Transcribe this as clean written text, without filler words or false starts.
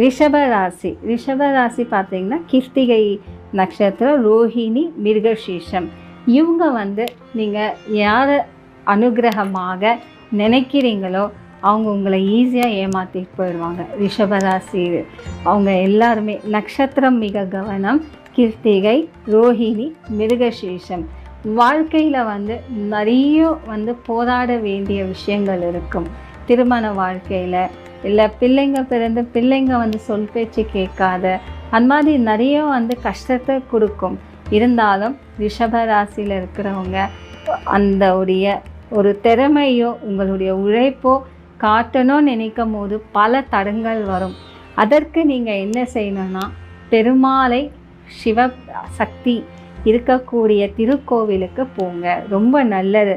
ரிஷபராசி பார்த்தீங்கன்னா கிருத்திகை நட்சத்திரம், ரோஹிணி, மிருகசீஷம். இவங்க நீங்கள் யாரை அனுகிரகமாக நினைக்கிறீங்களோ அவங்க உங்களை ஈஸியாக ஏமாற்றிட்டு போயிடுவாங்க. ரிஷபராசி அவங்க எல்லாருமே நட்சத்திரம் மிக கவனம். கிருத்திகை, ரோஹிணி, மிருகசீஷம். வாழ்க்கையில் நிறைய போராட வேண்டிய விஷயங்கள் இருக்கும். திருமண வாழ்க்கையில் இல்லை பிள்ளைங்க சொல் பேச்சு கேட்காத அந்த மாதிரி நிறைய கஷ்டத்தை கொடுக்கும். இருந்தாலும் ரிஷபராசியில் இருக்கிறவங்க அந்த ஒரு திறமையோ உங்களுடைய உழைப்போ காட்டணும்னு நினைக்கும் போது பல தடங்கள் வரும். அதற்கு நீங்கள் என்ன செய்யணும்னா, பெருமாளை சிவ சக்தி இருக்கக்கூடிய திருக்கோவிலுக்கு போங்க, ரொம்ப நல்லது.